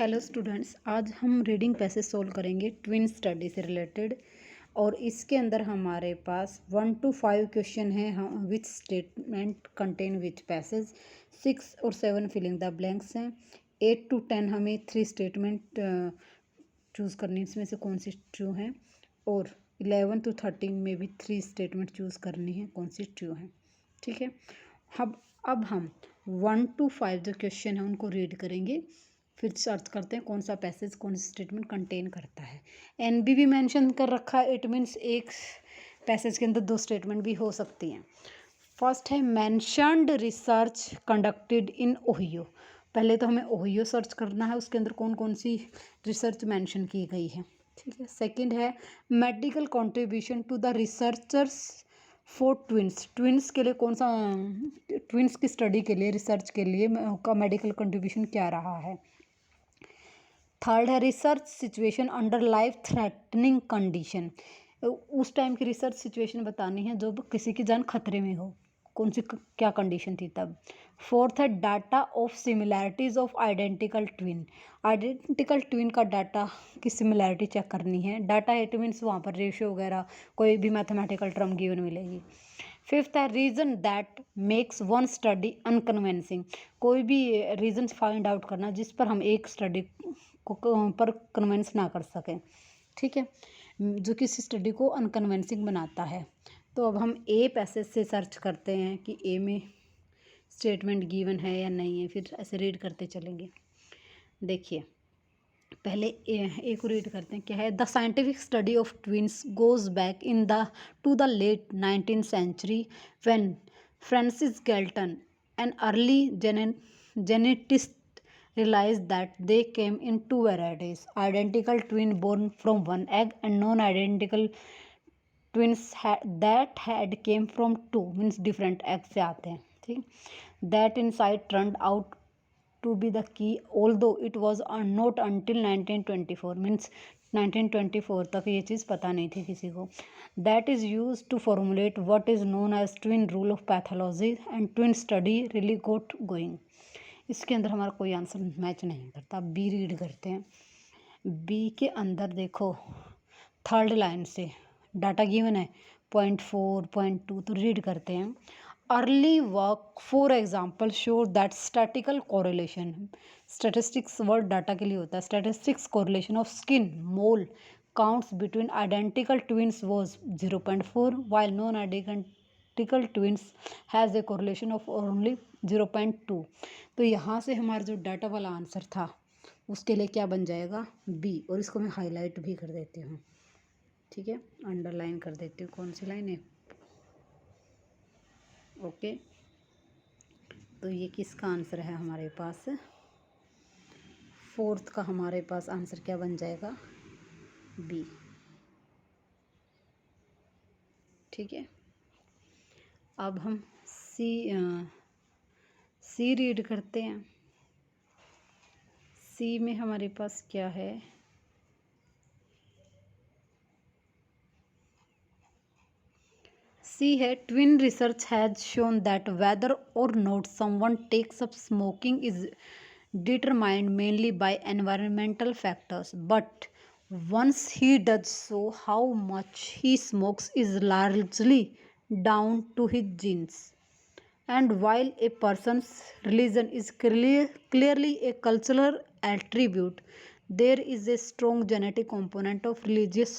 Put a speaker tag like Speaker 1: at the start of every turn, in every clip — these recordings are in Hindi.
Speaker 1: हेलो स्टूडेंट्स, आज हम रीडिंग पैसेज सोल्व करेंगे ट्विन स्टडी से रिलेटेड। और इसके अंदर हमारे पास 1 to 5 क्वेश्चन है। Which statement contain which passage, 6 और 7 फिलिंग द ब्लैंक्स हैं। 8 to 10 हमें 3 स्टेटमेंट चूज़ करनी, इसमें से कौन सी ट्रू है। और 11 to 13 में भी 3 स्टेटमेंट चूज़ करनी है, कौन सी ट्रू है। ठीक है। अब हम 1 to 5 जो क्वेश्चन है उनको रीड करेंगे, फिर सर्च करते हैं कौन सा पैसेज कौन सा स्टेटमेंट कंटेन करता है। एनबी भी मेंशन कर रखा है, इट मीन्स एक पैसेज के अंदर 2 स्टेटमेंट भी हो सकती हैं। फर्स्ट है mentioned research conducted in Ohio. पहले तो हमें ओहियो सर्च करना है, उसके अंदर कौन कौन सी रिसर्च मेंशन की गई है। ठीक है। सेकंड है medical contribution to the researchers for twins. Twins के लिए कौन सा, ट्विंस की स्टडी के लिए, रिसर्च के लिए का मेडिकल कंट्रीब्यूशन क्या रहा है। थर्ड है research situation under life threatening condition. उस टाइम की रिसर्च सिचुएशन बतानी है जब किसी की जान खतरे में हो, कौन सी क्या कंडीशन थी तब। फोर्थ है data of similarities of identical twin. Identical twin का डाटा की सिमिलैरिटी चेक करनी है। डाटा इट मीन्स वहाँ पर रेशियो वगैरह कोई भी मैथमेटिकल टर्म गिवन मिलेगी। फिफ्थ है reason that makes one study unconvincing. कोई भी रीज़न फाइंड आउट करना जिस पर हम एक स्टडी को पर कन्वेंस ना कर सकें। ठीक है, जो किसी स्टडी को अनकन्वेंसिंग बनाता है। तो अब हम ए पैसेज से सर्च करते हैं कि ए में स्टेटमेंट गिवन है या नहीं है, फिर ऐसे रीड करते चलेंगे। देखिए पहले ए को रीड करते हैं। क्या है, the scientific study of twins goes back in the to the late 19th century when Francis Galton an early geneticist realized that they came in two varieties, identical twin born from one egg and non-identical twins that had came from two, means different eggs से आते हैं। ठीक, that insight turned out to be the key, although it was not until 1924, means 1924 तक ये चीज़ पता नहीं थी किसी को। that is used to formulate what is known as twin rule of pathology and twin study really got going। इसके अंदर हमारा कोई आंसर मैच नहीं करता। बी रीड करते हैं। बी के अंदर देखो थर्ड लाइन से डाटा गिवन है 0.4 0.2, तो रीड करते हैं। Early work for example show that statistical correlation, statistics word data के लिए होता है। Statistics correlation of skin mole counts between identical twins was 0.4 while non identical twins has a correlation of only 0.2। तो यहाँ से हमारा जो डाटा वाला आंसर था उसके लिए क्या बन जाएगा, बी। और इसको मैं हाईलाइट भी कर देती हूँ। ठीक है, अंडरलाइन कर देती हूँ। कौन सी लाइन है, ओके। तो ये किसका आंसर है हमारे पास, फोर्थ का हमारे पास आंसर क्या बन जाएगा, बी। ठीक है, अब हम सी रीड करते हैं। सी में हमारे पास क्या है, सी है twin research has shown that whether or not someone takes up smoking is determined mainly by environmental factors, but once he does so, how much he smokes is largely down to his genes. And while a person's religion is clearly a cultural attribute, there is a strong genetic component of religious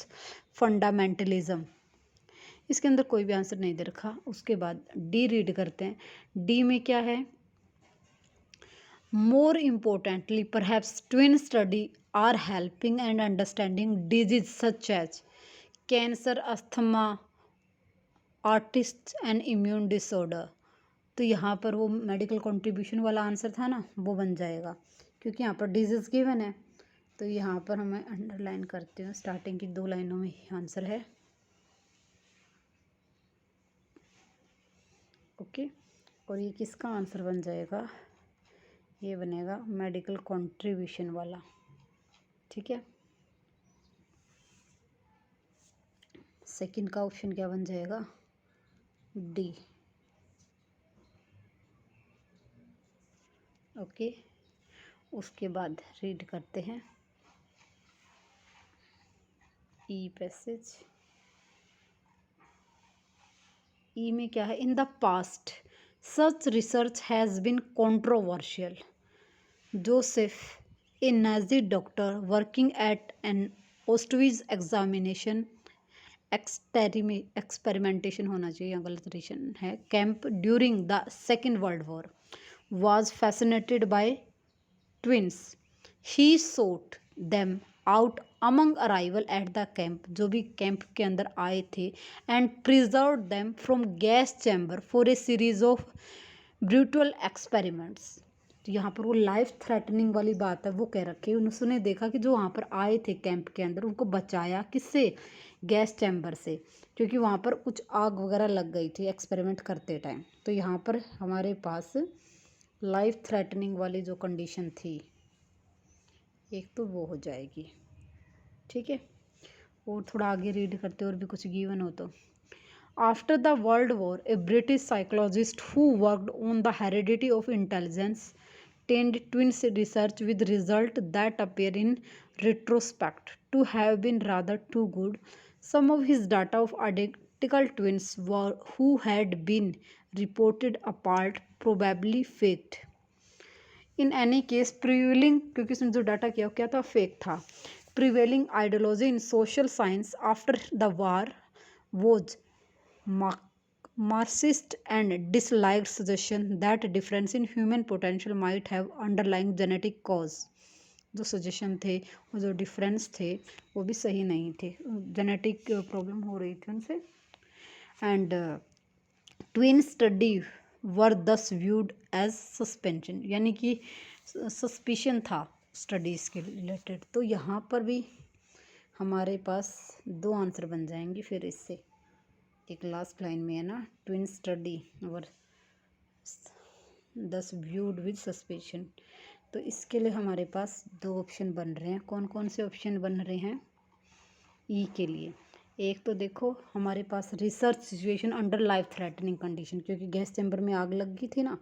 Speaker 1: fundamentalism। इसके अंदर कोई भी आंसर नहीं दे रखा। उसके बाद डी रीड करते हैं। डी में क्या है, more importantly perhaps twin study are helping and understanding disease such as cancer, asthma, artist and immune disorder. तो यहाँ पर वो मेडिकल कंट्रीब्यूशन वाला आंसर था ना, वो बन जाएगा, क्योंकि यहाँ पर डिजीज गिवन है। तो यहाँ पर हमें अंडरलाइन करते हैं, स्टार्टिंग की 2 लाइनों में ही आंसर है, ओके। और ये किसका आंसर बन जाएगा, ये बनेगा मेडिकल कंट्रीब्यूशन वाला। ठीक है, सेकंड का ऑप्शन क्या बन जाएगा, डी, ओके। उसके बाद रीड करते हैं ई पैसेज। ई में क्या है? In the past such research has been controversial. Joseph, a Nazi doctor working at an Auschwitz examination experimentation होना चाहिए, यहाँ गलत रीशन है, camp during the second world war was fascinated by twins. He sought them out among arrival at the camp, जो भी कैंप के अंदर आए थे, and preserved them from gas chamber for a series of brutal experiments. तो यहाँ पर वो लाइफ थ्रेटनिंग वाली बात है वो कह रखी है। उसने देखा कि जो वहाँ पर आए थे कैंप के अंदर उनको बचाया किससे? गैस चैम्बर से, क्योंकि वहाँ पर कुछ आग वगैरह लग गई थी एक्सपेरिमेंट करते टाइम। तो यहाँ पर हमारे पास लाइफ थ्रेटनिंग वाली जो कंडीशन थी एक तो वो हो जाएगी, ठीक है। और थोड़ा आगे रीड करते और भी कुछ गिवन हो तो। After the world war A British psychologist who worked on the heredity of intelligence tend twins research with result that appear in retrospect to have been rather too good. Some of his data of identical twins who had been reported apart probably faked. In any case, prevailing, क्योंकि इसने जो डाटा किया क्या था? फेक था। Prevailing ideology in social science after the war was Marxist and disliked suggestion that difference in human potential might have underlying genetic cause. जो सजेशन थे वो जो डिफरेंस थे वो भी सही नहीं थे, जेनेटिक प्रॉब्लम हो रही थी उनसे। एंड ट्विन स्टडी वर दस व्यूड एज सस्पेंशन, यानी कि सस्पिशन था स्टडीज़ के रिलेटेड। तो यहाँ पर भी हमारे पास दो आंसर बन जाएंगे फिर इससे। एक लास्ट लाइन में है ना, ट्विन स्टडी वर दस व्यूड विद सस्पेंशन। तो इसके लिए हमारे पास दो ऑप्शन बन रहे हैं। कौन कौन से ऑप्शन बन रहे हैं ई के लिए? एक तो देखो हमारे पास research situation under life threatening condition, क्योंकि गैस चैम्बर में आग लग गई थी ना,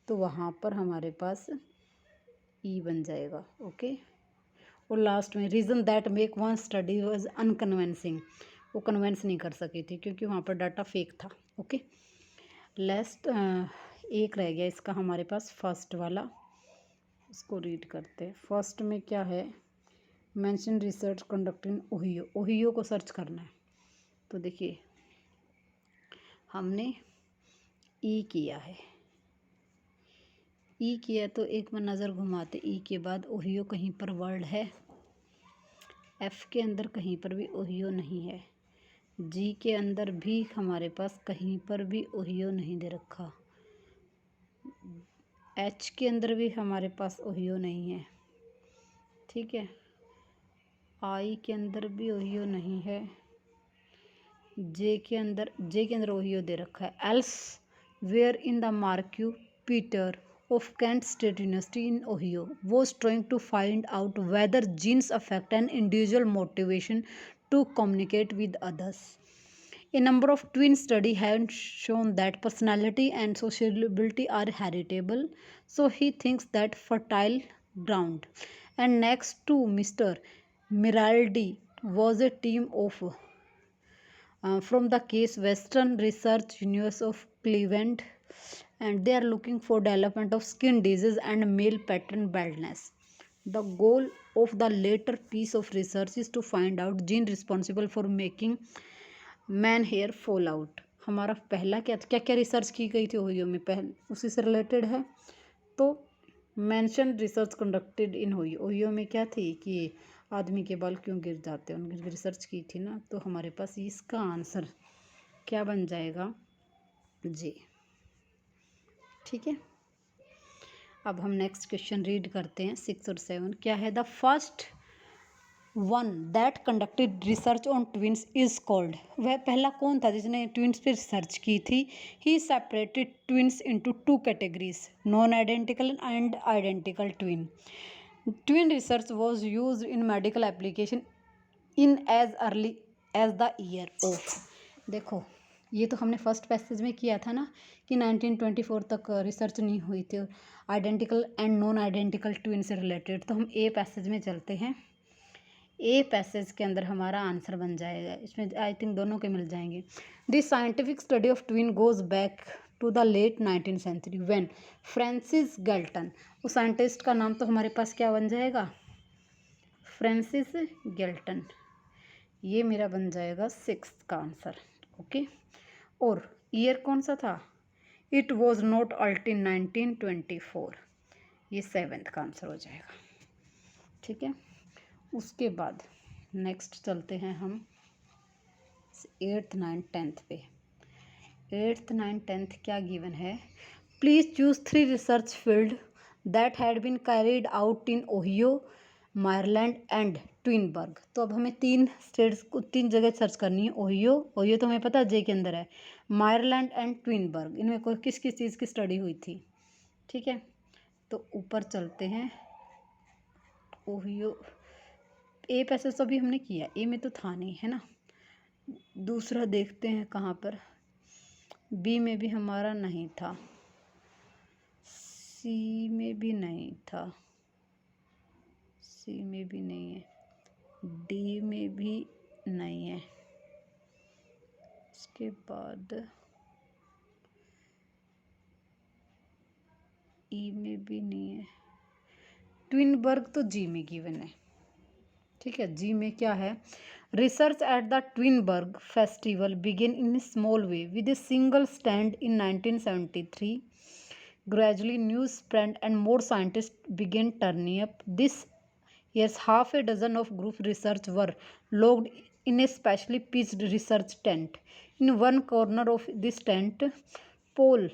Speaker 1: तो वहाँ पर हमारे पास ई बन जाएगा। ओके। और लास्ट में reason that make one study was unconvincing, वो कन्वेंस नहीं कर सकी थी क्योंकि वहाँ पर डाटा फेक था। ओके। लास्ट एक रह गया इसका हमारे पास फर्स्ट वाला, उसको रीड करते हैं। फर्स्ट में क्या है? Mention research conduct in Ohio. Ohio को सर्च करना है। तो देखिए हमने ई किया है, ई किया तो एक बार नज़र घुमाते। ई के बाद ओहियो कहीं पर वर्ड है, एफ के अंदर कहीं पर भी ओहियो नहीं है, जी के अंदर भी हमारे पास कहीं पर भी ओहियो नहीं दे रखा, एच के अंदर भी हमारे पास ओहियो नहीं है, ठीक है। आई के अंदर भी ओहियो नहीं है, जे के अंदर ओहियो दे रखा है। Elsewhere in the Marquette Peter of Kent State University in Ohio was trying to find out whether genes affect an individual motivation to communicate with others. A number of twin studies have shown that personality and sociability are heritable, so he thinks that fertile ground. And next to Mr. Miraldi was a team of from the Case Western Research University of Cleveland, and they are looking for development of skin disease and male pattern baldness. The goal of the later piece of research is to find out gene responsible for making man hair fall out. हमारा पहला क्या क्या क्या रिसर्च की गई थी ओहियो में, पहले उसी से रिलेटेड है। तो mention research conducted in Ohio में क्या थी कि आदमी के बाल क्यों गिर जाते हैं, उनकी रिसर्च की थी ना। तो हमारे पास इसका आंसर क्या बन जाएगा? जी, ठीक है। अब हम नेक्स्ट क्वेश्चन रीड करते हैं 6 और 7। क्या है? The first one that conducted research on twins is called. वह पहला कौन था जिसने ट्विन्स पे रिसर्च की थी? ही separated twins into 2 categories, non identical and identical twin. Twin research was use in medical application in as early as the year of. देखो ये तो हमने फर्स्ट पैसेज में किया था ना कि 1924 तक रिसर्च नहीं हुई थी identical and non identical twin से रिलेटेड। तो हम ए पैसेज में चलते हैं। ए पैसेज के अंदर हमारा आंसर बन जाएगा, इसमें आई थिंक दोनों के मिल जाएंगे। This scientific study of twin goes back to the late 19th century when Francis Galton, उस साइंटिस्ट का नाम तो हमारे पास क्या बन जाएगा, फ्रांसिस गैल्टन। ये मेरा बन जाएगा 6th का आंसर। ओके, और ईयर कौन सा था, इट वॉज नॉट अल्ट इन 1924, ये 7th का आंसर हो जाएगा। ठीक है, उसके बाद नेक्स्ट चलते हैं हम 8th 9th 10th पे। 8th 9th 10th क्या गिवन है, please choose 3 research field that had been carried out in Ohio, Maryland and Twinsburg. तो अब हमें 3 स्टेट्स को 3 जगह सर्च करनी है। ओहियो तो हमें पता है जे के अंदर है, मायरलैंड एंड ट्विनबर्ग, इनमें कोई किस किस चीज़ की स्टडी हुई थी। ठीक है, तो ऊपर चलते हैं। ओहियो ए पैसेज तो अभी हमने किया, ए में तो था नहीं है ना। दूसरा देखते हैं कहाँ पर, बी में भी हमारा नहीं था, सी में भी नहीं था, सी में भी नहीं है, डी में भी नहीं है, इसके बाद ई में भी नहीं है, ट्विनबर्ग तो जी में गिवन है। ठीक है, जी में क्या है, research at the Twinsburg festival begin in small way with a single stand in 1973, gradually news spread and more scientists began turning up. This year's half a dozen of group research were logged in a specially pitched research tent. In one corner of this tent, Paul,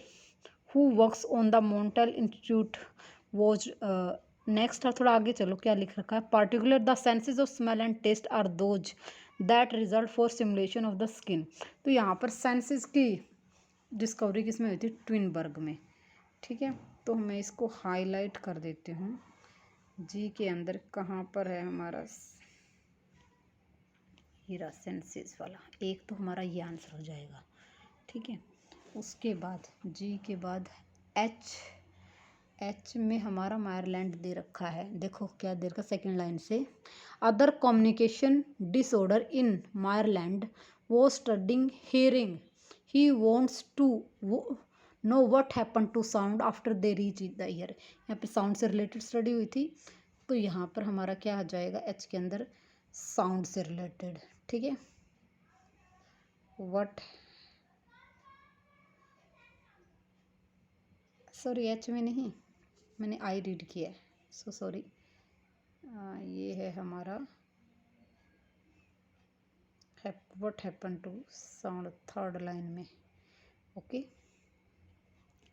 Speaker 1: who works on the Montel Institute, was next है, थोड़ा आगे चलो क्या लिख रखा है, particular the senses of smell and taste are those that result for simulation of the skin. तो यहाँ पर सेंसेस की डिस्कवरी किस में हुई थी, ट्विनबर्ग में। ठीक है, तो मैं इसको हाईलाइट कर देती हूँ। जी के अंदर कहाँ पर है हमारा हीरा सेंसेस वाला, एक तो हमारा ये आंसर हो जाएगा। ठीक है, उसके बाद जी के बाद एच में हमारा मायरलैंड दे रखा है। देखो क्या दे रखा, सेकेंड लाइन से, other communication disorder in Maryland वो studying hearing, he wants to know what happen to sound after they reach the ear. यहाँ पे साउंड से रिलेटेड स्टडी हुई थी, तो यहाँ पर हमारा क्या आ जाएगा एच के अंदर, साउंड से रिलेटेड। ठीक है, व्हाट, सॉरी एच में नहीं, मैंने आई रीड किया है, सो सॉरी। ये है हमारा what happen to sound, third line में। ओके,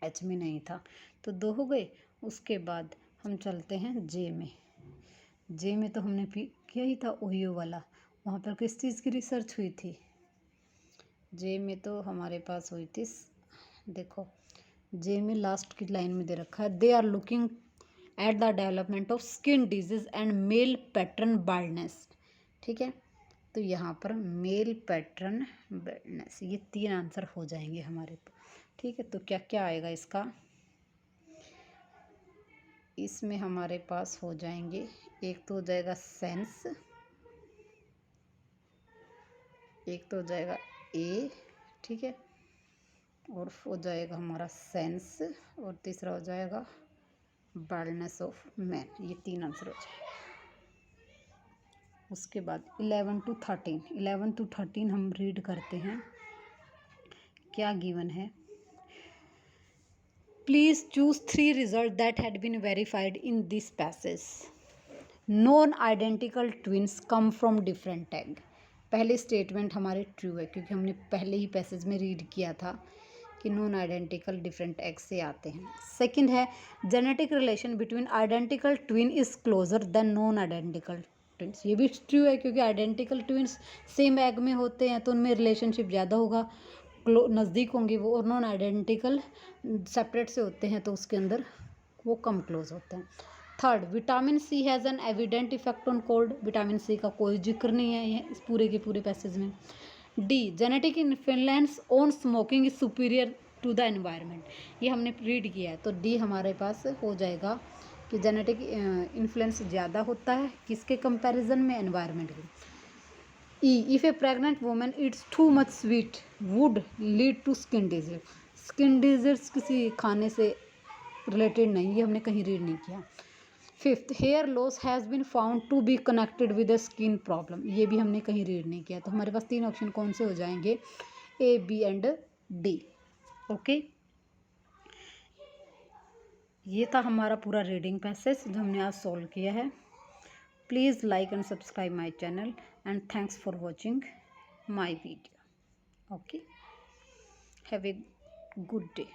Speaker 1: एच में नहीं था, तो 2 हो गए। उसके बाद हम चलते हैं जे में। जे में तो हमने किया ही था ओहियो वाला, वहाँ पर किस चीज़ की रिसर्च हुई थी, जे में तो हमारे पास हुई थी, देखो जे में लास्ट की लाइन में दे रखा है, they are looking at the development of skin disease and male pattern baldness. ठीक है, तो यहाँ पर मेल पैटर्न बाल्डनेस, ये 3 आंसर हो जाएंगे हमारे। ठीक है, तो क्या क्या आएगा इसका, इसमें हमारे पास हो जाएंगे, एक तो हो जाएगा सेंस, एक तो हो जाएगा ए, ठीक है, और हो जाएगा हमारा सेंस, और तीसरा हो जाएगा बाल्डनेस ऑफ मैन। ये 3 आंसर हो जाएगा। उसके बाद 11 to 13 हम रीड करते हैं, क्या गिवन है, please choose 3 result that had been verified in this passage. Non identical twins come from different egg. पहले स्टेटमेंट हमारे ट्रू है, क्योंकि हमने पहले ही पैसेज में रीड किया था कि नॉन आइडेंटिकल डिफरेंट एग से आते हैं। सेकंड है, genetic relation between identical twin is closure then non identical twins. ये भी ट्रू है, क्योंकि आइडेंटिकल ट्विन्स सेम एग में होते हैं तो उनमें रिलेशनशिप ज़्यादा होगा, नज़दीक होंगे वो, और नॉन आइडेंटिकल सेपरेट से होते हैं तो उसके अंदर वो कम क्लोज होते हैं। Third, vitamin C has an evident effect on cold. Vitamin C का कोई जिक्र नहीं है ये इस पूरे के पूरे पैसेज में। The genetic influence on smoking is superior to the environment, ये हमने रीड किया है, तो डी हमारे पास हो जाएगा कि जेनेटिक इन्फ्लुएंस ज़्यादा होता है किसके कंपैरिजन में, एनवायरनमेंट के। E if a pregnant women it's too much sweet would lead to skin disease, skin disease किसी खाने से रिलेटेड नहीं, ये हमने कहीं रीड नहीं किया। Fifth, hair loss has been found to be connected with a skin problem, ये भी हमने कहीं रीड नहीं किया। तो हमारे पास 3 ऑप्शन कौन से हो जाएंगे, ए, बी एंड डी। ओके, ये था हमारा पूरा रीडिंग पैसेज जो हमने आज सॉल्व किया है। Please like and subscribe my channel and thanks for watching my video. Okay, have a good day.